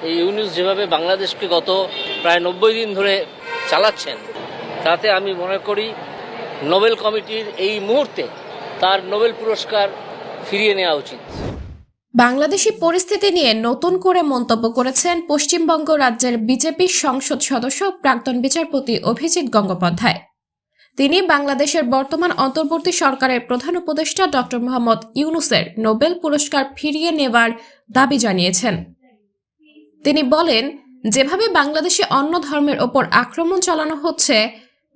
এই ইউনূস যেভাবে বাংলাদেশকে গত প্রায় 90 দিন ধরে চালাচ্ছেন, তাতে আমি মনে করি নোবেল কমিটির এই মুহূর্তে তার নোবেল পুরস্কার ফিরিয়ে নেওয়া উচিত। বাংলাদেশি পরিস্থিতি নিয়ে নতুন করে মন্তব্য করেছেন পশ্চিমবঙ্গ রাজ্যের বিজেপির সংসদ সদস্য প্রাক্তন বিচারপতি অভিজিৎ গঙ্গোপাধ্যায়। তিনি বাংলাদেশের বর্তমান অন্তর্বর্তী সরকারের প্রধান উপদেষ্টা ডক্টর মোহাম্মদ ইউনূসের নোবেল পুরস্কার ফিরিয়ে নেওয়ার দাবি জানিয়েছেন। তিনি বলেন, যেভাবে বাংলাদেশে অন্য ধর্মের ওপর আক্রমণ চালানো হচ্ছে,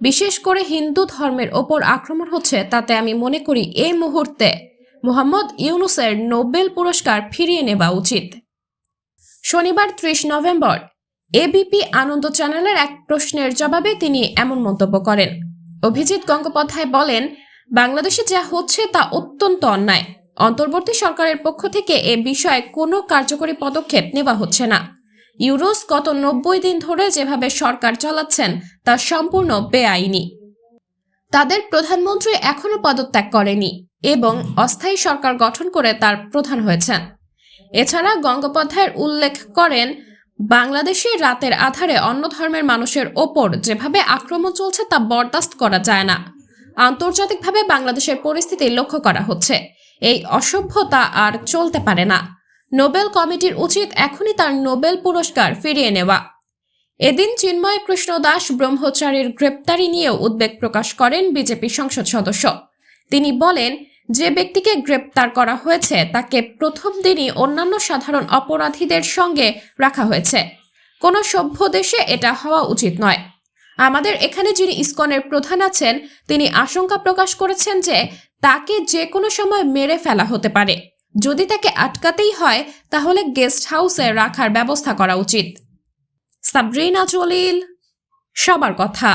বিশেষ করে হিন্দু ধর্মের ওপর আক্রমণ হচ্ছে, তাতে আমি মনে করি এই মুহূর্তে মোহাম্মদ ইউনূসের নোবেল পুরস্কার ফিরিয়ে নেওয়া উচিত। শনিবার 30 নভেম্বর এবিপি আনন্দ চ্যানেলের এক প্রশ্নের জবাবে তিনি এমন মন্তব্য করেন। অভিজিৎ গঙ্গোপাধ্যায় বলেন, বাংলাদেশে যা হচ্ছে তা অত্যন্ত অন্যায়। অন্তর্বর্তী সরকারের পক্ষ থেকে এ বিষয়ে কোনো কার্যকরী পদক্ষেপ নেওয়া হচ্ছে না। ইউনূস গত 90 দিন ধরে যেভাবে সরকার চালাচ্ছেন তা সম্পূর্ণ বেআইনি। তাদের প্রধানমন্ত্রী এখনো পদত্যাগ করেনি এবং অস্থায়ী সরকার গঠন করে তার প্রধান হয়েছেন। এছাড়া গঙ্গোপাধ্যায়ের উল্লেখ করেন, বাংলাদেশে রাতের আধারে অন্য ধর্মের মানুষের ওপর যেভাবে আক্রমণ চলছে তা বরদাস্ত করা যায় না। আন্তর্জাতিকভাবে বাংলাদেশের পরিস্থিতি লক্ষ্য করা হচ্ছে। এই অসভ্যতা আর চলতে পারে না। নোবেল কমিটির উচিত এখনই তার নোবেল পুরস্কার ফিরিয়ে নেওয়া। এদিন চিন্ময় কৃষ্ণ দাস ব্রহ্মচারীর গ্রেপ্তারি নিয়েও উদ্বেগ প্রকাশ করেন বিজেপি সংসদ সদস্য। তিনি বলেন, যে ব্যক্তিকে গ্রেপ্তার করা হয়েছে তাকে প্রথম দিনই অন্যান্য সাধারণ অপরাধীদের সঙ্গে রাখা হয়েছে। কোনো সভ্য দেশে এটা হওয়া উচিত নয়। আমাদের এখানে যিনি ইসকনের প্রধান আছেন, তিনি আশঙ্কা প্রকাশ করেছেন যে তাকে যে কোনো সময় মেরে ফেলা হতে পারে। যদি তাকে আটকাতেই হয় তাহলে গেস্ট হাউসে রাখার ব্যবস্থা করা উচিত। সাবরিনা জলিল, সবার কথা।